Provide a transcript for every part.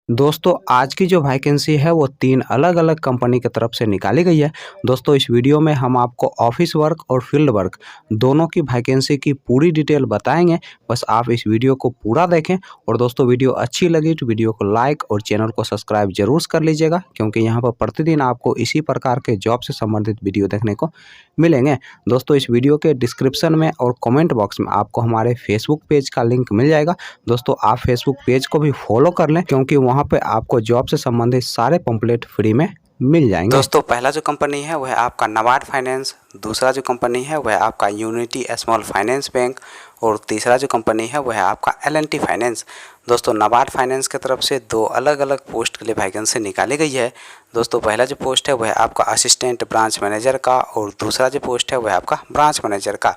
दोस्तों आज की जो वैकेंसी है वो 3 अलग-अलग कंपनी की तरफ से निकाली गई है। दोस्तों इस वीडियो में हम आपको ऑफिस वर्क और फील्ड वर्क दोनों की वैकेंसी की पूरी डिटेल बताएँगे। बस आप इस वीडियो को पूरा देखें और दोस्तों वीडियो अच्छी लगी तो वीडियो को लाइक और चैनल को सब्सक्राइब ज़रूर कर लीजिएगा, क्योंकि यहाँ पर प्रतिदिन आपको इसी प्रकार के जॉब से संबंधित वीडियो देखने को मिलेंगे। दोस्तों इस वीडियो के डिस्क्रिप्शन में और कमेंट बॉक्स में आपको हमारे फेसबुक पेज का लिंक मिल जाएगा। दोस्तों आप फेसबुक पेज को भी फॉलो कर लें, क्योंकि वहाँ पे आपको जॉब से संबंधित सारे पंपलेट फ्री में मिल जाएंगे। दोस्तों पहला जो कंपनी है वह आपका नबार्ड फाइनेंस, दूसरा जो कंपनी है वह आपका यूनिटी स्मॉल फाइनेंस बैंक और तीसरा जो कंपनी है वह आपका L&T फाइनेंस। दोस्तों नबार्ड फाइनेंस की तरफ से 2 अलग अलग पोस्ट के लिए वैकेंसी निकाली गई है। दोस्तों पहला जो पोस्ट है वह आपका असिस्टेंट ब्रांच मैनेजर का और दूसरा जो पोस्ट है वह आपका ब्रांच मैनेजर का।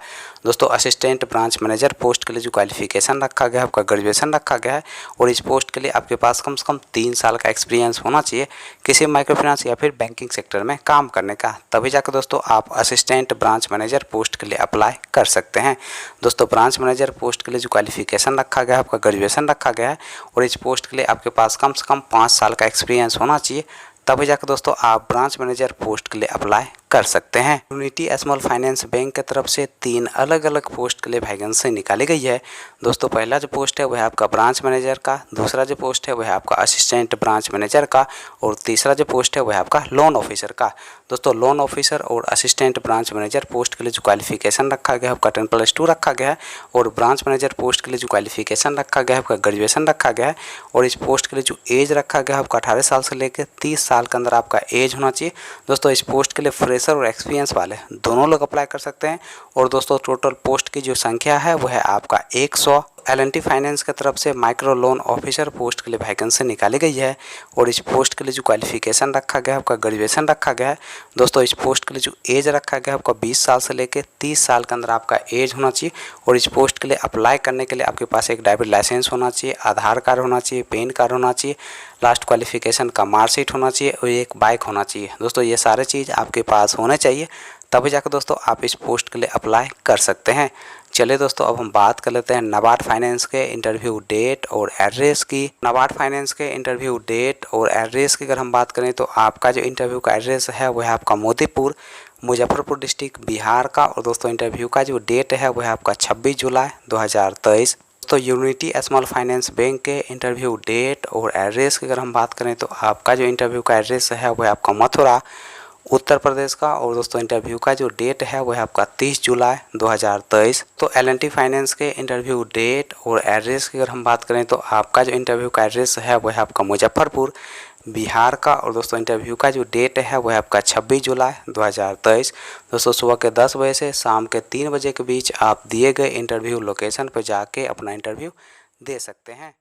दोस्तों असिस्टेंट ब्रांच मैनेजर पोस्ट के लिए जो क्वालिफिकेशन रखा गया है आपका ग्रेजुएशन रखा गया है, और इस पोस्ट के लिए आपके पास कम से कम 3 साल का एक्सपीरियंस होना चाहिए किसी माइक्रो फाइनेंस या फिर बैंकिंग सेक्टर में काम करने का, तभी जाकर दोस्तों आप असिस्टेंट ब्रांच मैनेजर पोस्ट के लिए अप्लाई कर सकते हैं। दोस्तों ब्रांच मैनेजर पोस्ट के लिए जो क्वालिफिकेशन रखा गया है आपका ग्रेजुएशन रखा गया है, और इस पोस्ट के लिए आपके पास कम से कम 5 साल का एक्सपीरियंस होना चाहिए, तभी जाकर दोस्तों आप ब्रांच मैनेजर पोस्ट के लिए अप्लाई कर सकते हैं। यूनिटी स्मॉल फाइनेंस बैंक की तरफ से 3 अलग अलग पोस्ट के लिए वैकेंसी निकाली गई है। दोस्तों पहला जो पोस्ट है वह आपका ब्रांच मैनेजर का, दूसरा जो पोस्ट है वह आपका असिस्टेंट ब्रांच मैनेजर का, और तीसरा जो पोस्ट है वह आपका लोन ऑफिसर का। दोस्तों लोन ऑफिसर और असिस्टेंट ब्रांच मैनेजर पोस्ट के लिए जो क्वालिफिकेशन रखा गया है आपका 10+2 रखा गया है, और ब्रांच मैनेजर पोस्ट के लिए जो क्वालिफिकेशन रखा गया है आपका ग्रेजुएशन रखा गया है, और इस पोस्ट के लिए जो एज रखा गया है आपका 18 साल से लेकर 30 साल के अंदर आपका एज होना चाहिए। दोस्तों इस पोस्ट के लिए फ्रेशर और एक्सपीरियंस वाले दोनों लोग अप्लाई कर सकते हैं, और दोस्तों टोटल पोस्ट की जो संख्या है वह है आपका 100। L&T फाइनेंस की तरफ से माइक्रो लोन ऑफिसर पोस्ट के लिए वैकेंसी निकाली गई है, और इस पोस्ट के लिए जो क्वालिफिकेशन रखा गया है आपका ग्रेजुएशन रखा गया है। दोस्तों इस पोस्ट के लिए जो एज रखा गया है आपका 20 साल से लेकर 30 साल के अंदर आपका एज होना चाहिए, और इस पोस्ट के लिए अप्लाई करने के लिए आपके पास एक ड्राइविंग लाइसेंस होना चाहिए, आधार कार्ड होना चाहिए, पैन कार्ड होना चाहिए, लास्ट क्वालिफिकेशन का मार्कशीट होना चाहिए, और एक बाइक होना चाहिए। दोस्तों ये सारे चीज़ आपके पास होने चाहिए, तभी जाकर दोस्तों आप इस पोस्ट के लिए अप्लाई कर सकते हैं। चलिए दोस्तों अब हम बात कर लेते हैं नबार्ड फाइनेंस के इंटरव्यू डेट और एड्रेस की। नबार्ड फाइनेंस के इंटरव्यू डेट और एड्रेस की अगर हम बात करें तो आपका जो इंटरव्यू का एड्रेस है वह है आपका मोतीपुर, मुजफ्फरपुर डिस्ट्रिक्ट बिहार का, और दोस्तों इंटरव्यू का जो डेट है वह है आपका 26 जुलाई 2023। तो यूनिटी स्मॉल फाइनेंस बैंक के इंटरव्यू डेट और एड्रेस की अगर हम बात करें तो आपका जो इंटरव्यू का एड्रेस है वह आपका मथुरा उत्तर प्रदेश का, और दोस्तों इंटरव्यू का जो डेट है वह आपका 30 जुलाई 2023। तो L&T फाइनेंस के इंटरव्यू डेट और एड्रेस की अगर हम बात करें तो आपका जो इंटरव्यू का एड्रेस है वह आपका मुजफ्फरपुर बिहार का, और दोस्तों इंटरव्यू का जो डेट है वह आपका 26 जुलाई 2023। दोस्तों सुबह के 10 बजे से शाम के 3 बजे के बीच आप दिए गए इंटरव्यू लोकेशन पर जाके अपना इंटरव्यू दे सकते हैं।